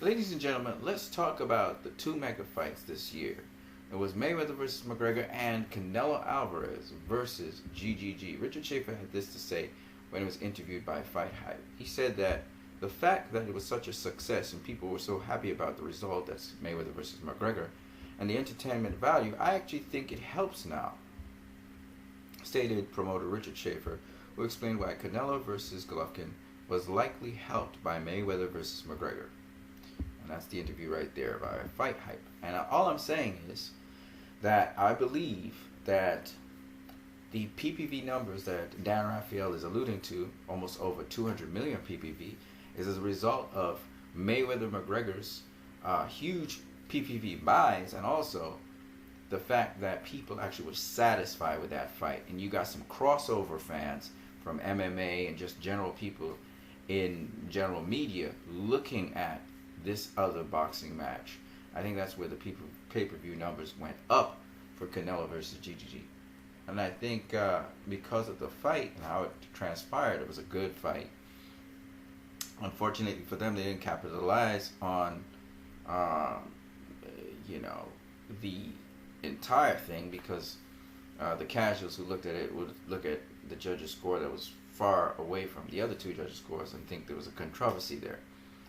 Ladies and gentlemen, let's talk about the two mega fights this year. It was Mayweather versus McGregor and Canelo Alvarez versus GGG. Richard Schaefer had this to say when he was interviewed by Fight Hype. He said that the fact that it was such a success and people were so happy about the result, that's Mayweather versus McGregor, and the entertainment value, I actually think it helps now. Stated promoter Richard Schaefer, who explained why Canelo versus Golovkin was likely helped by Mayweather versus McGregor. And that's the interview right there by Fight Hype. And all I'm saying is that I believe that the PPV numbers that Dan Raphael is alluding to, almost over 200 million PPV, is as a result of Mayweather McGregor's huge PPV buys, and also the fact that people actually were satisfied with that fight. And you got some crossover fans from MMA and just general people in general media looking at this other boxing match. I think that's where the pay-per-view numbers went up for Canelo versus GGG. And I think because of the fight and how it transpired, it was a good fight. Unfortunately for them, they didn't capitalize on, the entire thing, because the casuals who looked at it would look at the judges' score that was far away from the other two judges' scores and think there was a controversy there.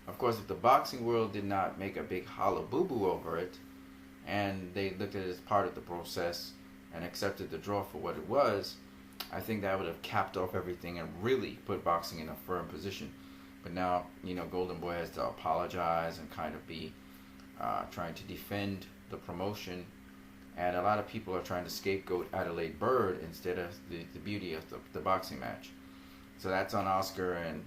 Of course, if the boxing world did not make a big hullabaloo over it, and they looked at it as part of the process and accepted the draw for what it was, I think that would have capped off everything and really put boxing in a firm position. But now, Golden Boy has to apologize and kind of be trying to defend the promotion. And a lot of people are trying to scapegoat Adelaide Bird instead of the beauty of the boxing match. So that's on Oscar and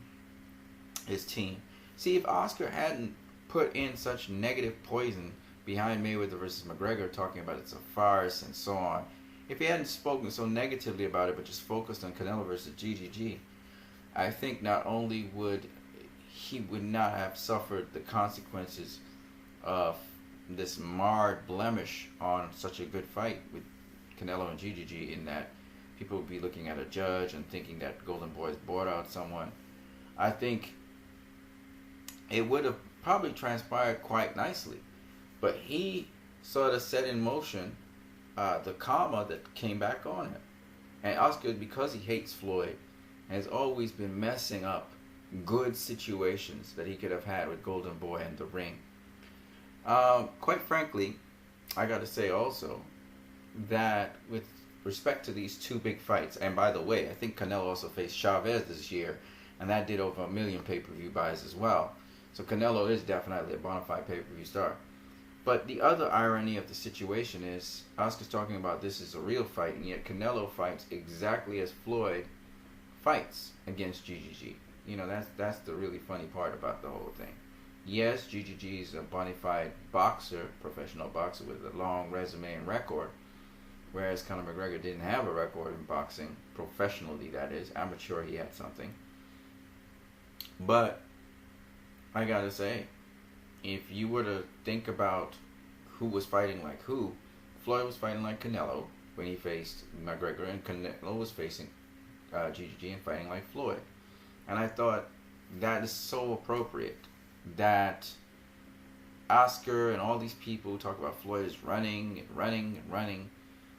his team. See, if Oscar hadn't put in such negative poison behind Mayweather versus McGregor, talking about it's a farce and so on, if he hadn't spoken so negatively about it but just focused on Canelo versus GGG, I think not only would he would not have suffered the consequences of this marred blemish on such a good fight with Canelo and GGG, in that people would be looking at a judge and thinking that Golden Boy's bought out someone. I think it would have probably transpired quite nicely. But he sort of set in motion the karma that came back on him. And Oscar, because he hates Floyd, has always been messing up good situations that he could have had with Golden Boy in the ring. Quite frankly, I got to say also that with respect to these two big fights, and by the way, I think Canelo also faced Chavez this year, and that did over 1 million pay-per-view buys as well. So Canelo is definitely a bona fide pay-per-view star. But the other irony of the situation is Oscar's talking about this is a real fight, and yet Canelo fights exactly as Floyd fights against GGG. That's the really funny part about the whole thing. Yes, GGG is a bona fide boxer, professional boxer with a long resume and record, whereas Conor McGregor didn't have a record in boxing, professionally that is. Amateur, he had something. But I gotta say, if you were to think about who was fighting like who, Floyd was fighting like Canelo when he faced McGregor, and Canelo was facing GGG and fighting like Floyd. And I thought that is so appropriate that Oscar and all these people who talk about Floyd is running and running and running,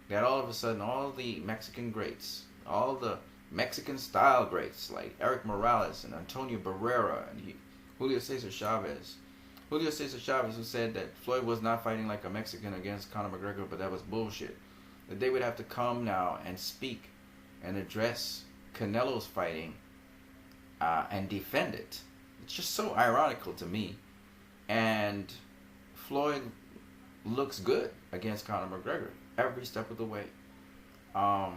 that all of a sudden all the Mexican greats, all the Mexican style greats like Eric Morales and Antonio Barrera and Julio Cesar Chavez, who said that Floyd was not fighting like a Mexican against Conor McGregor, but that was bullshit. That they would have to come now and speak and address Canelo's fighting and defend it. It's just so ironical to me. And Floyd looks good against Conor McGregor every step of the way. Of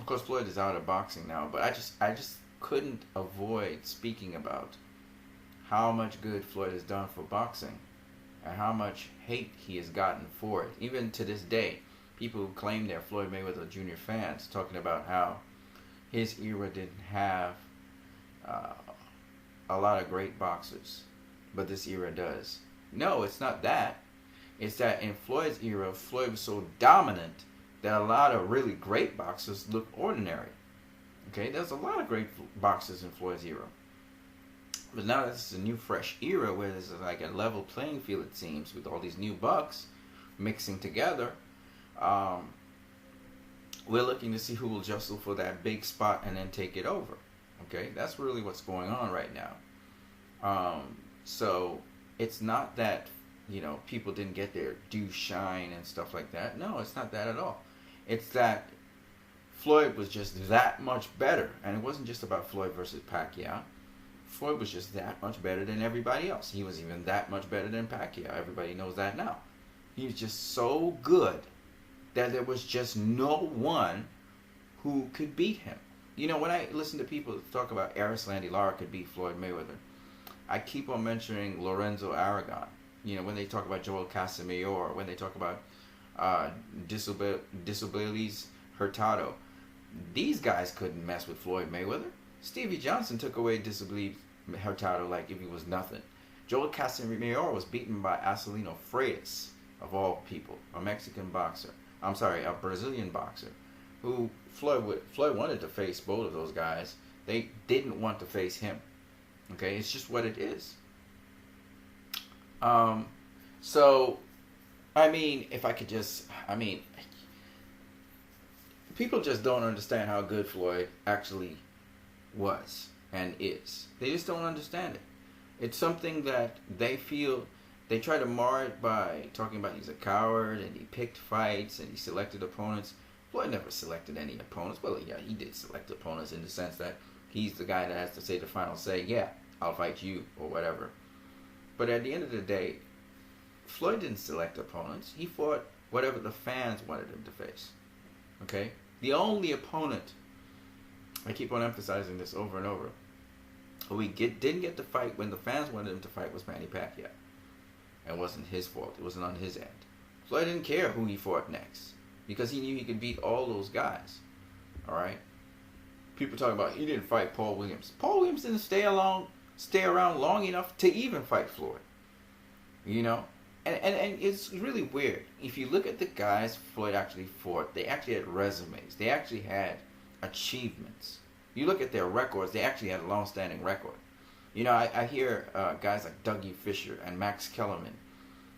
course, Floyd is out of boxing now, but I just couldn't avoid speaking about how much good Floyd has done for boxing and how much hate he has gotten for it. Even to this day, people who claim they're Floyd Mayweather Jr. fans talking about how his era didn't have a lot of great boxers, but this era does. No, it's not that. It's that in Floyd's era, Floyd was so dominant that a lot of really great boxers look ordinary. Okay, there's a lot of great boxers in Floyd's era. But now this is a new, fresh era where there's like a level playing field, it seems, with all these new bucks mixing together. Um, we're looking to see who will jostle for that big spot and then take it over. Okay, that's really what's going on right now. So it's not that, people didn't get their due shine and stuff like that. No, it's not that at all. It's that Floyd was just that much better. And it wasn't just about Floyd versus Pacquiao. Floyd was just that much better than everybody else. He was even that much better than Pacquiao. Everybody knows that now. He was just so good that there was just no one who could beat him. When I listen to people talk about Erislandy Lara could beat Floyd Mayweather, I keep on mentioning Lorenzo Aragon. When they talk about Joel Casamayor, when they talk about Disabilities Hurtado, these guys couldn't mess with Floyd Mayweather. Stevie Johnson took away Disabilities Hurtado like if he was nothing. Joel Casamayor was beaten by Acelino Freitas, of all people, a Mexican boxer. I'm sorry, a Brazilian boxer, who Floyd wanted to face both of those guys. They didn't want to face him. Okay, it's just what it is. So, if I could just, people just don't understand how good Floyd actually was and is. They just don't understand it. It's something that they feel, they try to mar it by talking about he's a coward and he picked fights and he selected opponents. Floyd never selected any opponents. Well, yeah, he did select opponents in the sense that he's the guy that has to say the final say, yeah, I'll fight you or whatever. But at the end of the day, Floyd didn't select opponents. He fought whatever the fans wanted him to face. Okay? The only opponent, I keep on emphasizing this over and over, who he didn't get to fight when the fans wanted him to fight was Manny Pacquiao. It wasn't his fault. It wasn't on his end. Floyd didn't care who he fought next because he knew he could beat all those guys. All right? People talk about he didn't fight Paul Williams. Paul Williams didn't stay around long enough to even fight Floyd. And it's really weird. If you look at the guys Floyd actually fought, they actually had resumes. They actually had achievements. You look at their records, they actually had a long-standing record. I hear guys like Dougie Fisher and Max Kellerman,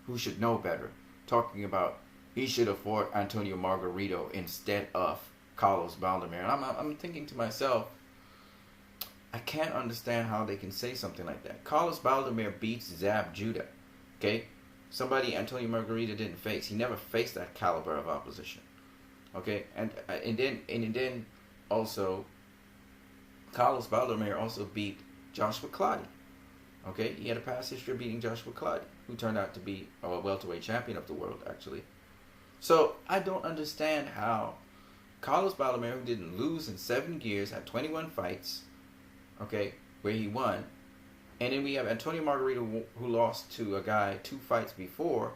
who should know better, talking about he should have fought Antonio Margarito instead of Carlos Baldomir. And I'm thinking to myself, I can't understand how they can say something like that. Carlos Baldomir beats Zab Judah. Okay? Somebody Antonio Margarito didn't face. He never faced that caliber of opposition. Okay? And then also Carlos Baldomir also beat Joshua Clottey. Okay? He had a past history of beating Joshua Clottey, who turned out to be a welterweight champion of the world, actually. So I don't understand how Carlos Baldomir, who didn't lose in 7 years, had 21 fights, okay, where he won. And then we have Antonio Margarito, who lost to a guy 2 fights before.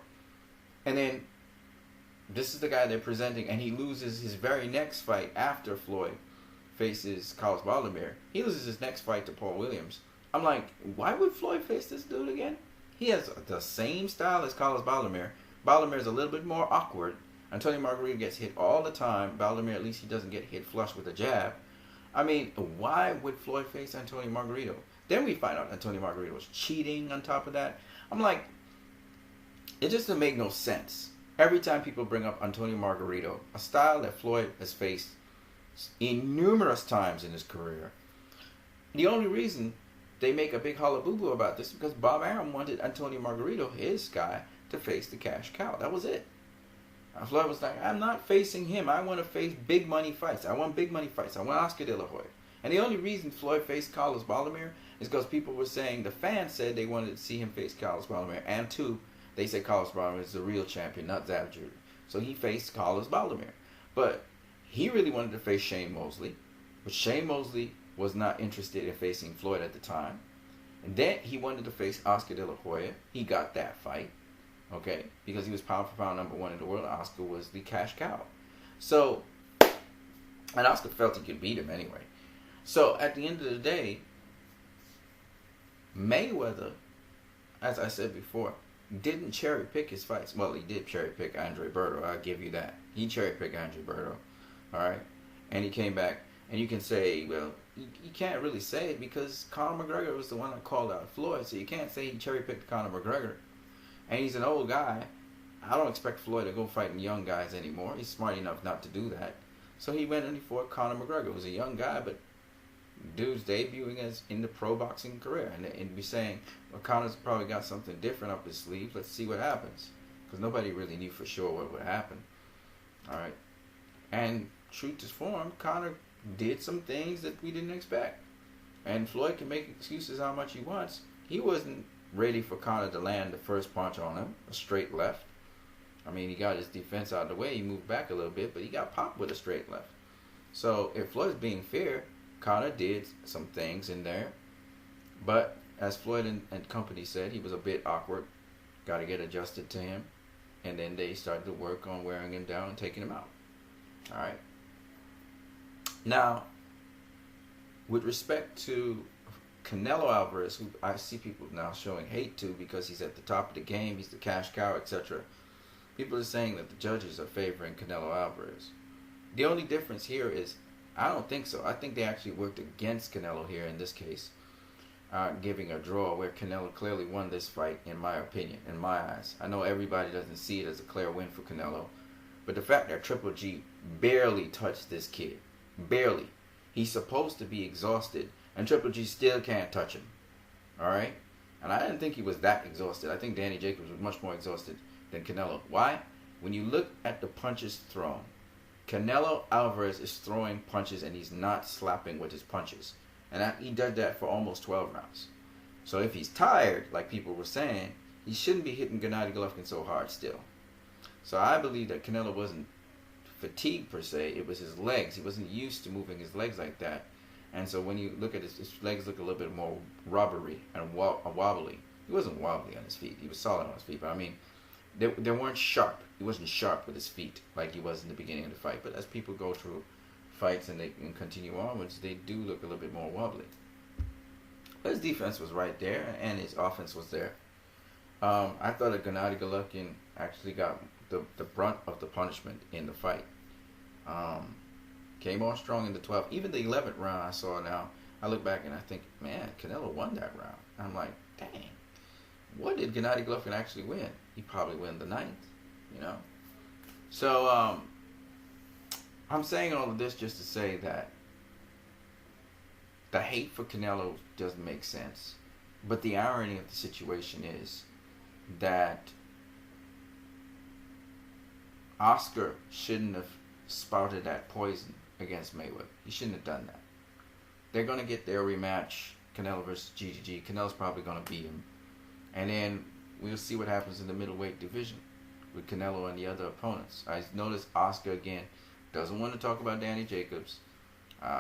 And then this is the guy they're presenting, and he loses his very next fight after Floyd faces Carlos Baldomir. He loses his next fight to Paul Williams. I'm like, why would Floyd face this dude again? He has the same style as Carlos Baldomir. Baldomir is a little bit more awkward. Antonio Margarito gets hit all the time. Baldomir, at least he doesn't get hit flush with a jab. Why would Floyd face Antonio Margarito? Then we find out Antonio Margarito was cheating on top of that. I'm like, it just doesn't make no sense. Every time people bring up Antonio Margarito, a style that Floyd has faced in numerous times in his career, the only reason they make a big hullabaloo about this is because Bob Arum wanted Antonio Margarito, his guy, to face the cash cow. That was it. Floyd was like, I'm not facing him. I want to face big money fights. I want big money fights. I want Oscar De La Hoya. And the only reason Floyd faced Carlos Baldomir is because people were saying, the fans said they wanted to see him face Carlos Baldomir. And 2, they said Carlos Baldomir is the real champion, not Zab Judah. So he faced Carlos Baldomir. But he really wanted to face Shane Mosley. But Shane Mosley was not interested in facing Floyd at the time. And then he wanted to face Oscar De La Hoya. He got that fight. Okay, because he was pound for pound #1 in the world. Oscar was the cash cow. So, and Oscar felt he could beat him anyway. So, at the end of the day, Mayweather, as I said before, didn't cherry pick his fights. Well, he did cherry pick Andre Berto. I'll give you that. He cherry picked Andre Berto. Alright? And he came back And you can say, well, you can't really say it because Conor McGregor was the one that called out Floyd, so you can't say he cherry-picked Conor McGregor. And he's an old guy. I don't expect Floyd to go fighting young guys anymore. He's smart enough not to do that. So he went and he fought Conor McGregor. He was a young guy, but dude's debuting as in the pro boxing career. And be saying, well, Conor's probably got something different up his sleeve. Let's see what happens. Because nobody really knew for sure what would happen. All right. And true to form, Conor did some things that we didn't expect. And Floyd can make excuses how much he wants. He wasn't ready for Conor to land the first punch on him, a straight left. I mean, he got his defense out of the way. He moved back a little bit, but he got popped with a straight left. So if Floyd's being fair, Conor did some things in there. But as Floyd and company said, he was a bit awkward. Got to get adjusted to him. And then they started to work on wearing him down and taking him out. All right. Now, with respect to Canelo Alvarez, who I see people now showing hate to because he's at the top of the game, he's the cash cow, etc. People are saying that the judges are favoring Canelo Alvarez. The only difference here is, I don't think so. I think they actually worked against Canelo here in this case, giving a draw where Canelo clearly won this fight, in my opinion, in my eyes. I know everybody doesn't see it as a clear win for Canelo, but the fact that Triple G barely touched this kid, barely. He's supposed to be exhausted, and Triple G still can't touch him. All right? And I didn't think he was that exhausted. I think Danny Jacobs was much more exhausted than Canelo. Why? When you look at the punches thrown, Canelo Alvarez is throwing punches and he's not slapping with his punches. And he did that for almost 12 rounds. So if he's tired, like people were saying, he shouldn't be hitting Gennady Golovkin so hard still. So I believe that Canelo wasn't fatigued per se. It was his legs. He wasn't used to moving his legs like that. And so when you look at his legs look a little bit more rubbery and wobbly. He wasn't wobbly on his feet. He was solid on his feet. But I mean, they weren't sharp. He wasn't sharp with his feet like he was in the beginning of the fight. But as people go through fights and they can continue onwards, they do look a little bit more wobbly. But his defense was right there, and his offense was there. I thought that Gennady Golovkin actually got the brunt of the punishment in the fight. Came on strong in the 12th. Even the 11th round I saw now, I look back and I think, man, Canelo won that round. I'm like, dang, what did Gennady Golovkin actually win? He probably won the 9th, you know? So, I'm saying all of this just to say that the hate for Canelo doesn't make sense. But the irony of the situation is that Oscar shouldn't have spouted that poison against Mayweather. He shouldn't have done that. They're going to get their rematch, Canelo versus GGG. Canelo's probably going to beat him. And then we'll see what happens in the middleweight division with Canelo and the other opponents. I noticed Oscar, again, doesn't want to talk about Danny Jacobs.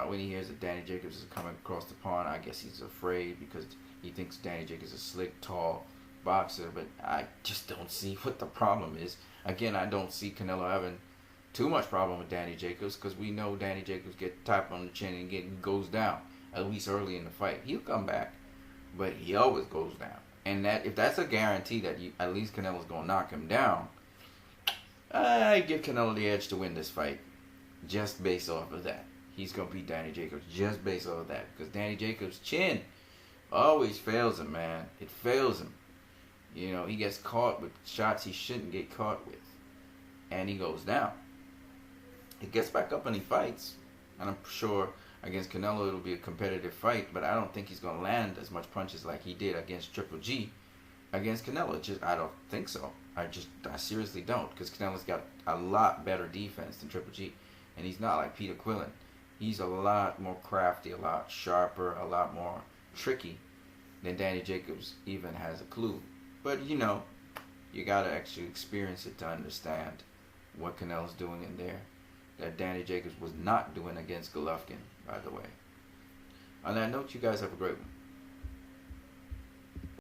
When he hears that Danny Jacobs is coming across the pond, I guess he's afraid because he thinks Danny Jacobs is a slick, tall boxer. But I just don't see what the problem is. Again, I don't see Canelo having too much problem with Danny Jacobs because we know Danny Jacobs get tapped on the chin and goes down, at least early in the fight. He'll come back, but he always goes down. And that if that's a guarantee that at least Canelo's going to knock him down, I give Canelo the edge to win this fight just based off of that. He's going to beat Danny Jacobs just based off of that because Danny Jacobs' chin always fails him, man. It fails him. You know, he gets caught with shots he shouldn't get caught with. And he goes down. He gets back up and he fights. And I'm sure against Canelo it'll be a competitive fight. But I don't think he's going to land as much punches like he did against Triple G against Canelo. I don't think so. I seriously don't. Because Canelo's got a lot better defense than Triple G. And he's not like Peter Quillen. He's a lot more crafty, a lot sharper, a lot more tricky than Danny Jacobs even has a clue. But, you know, you got to actually experience it to understand what Canelo's doing in there that Danny Jacobs was not doing against Golovkin, by the way. On that note, you guys have a great one.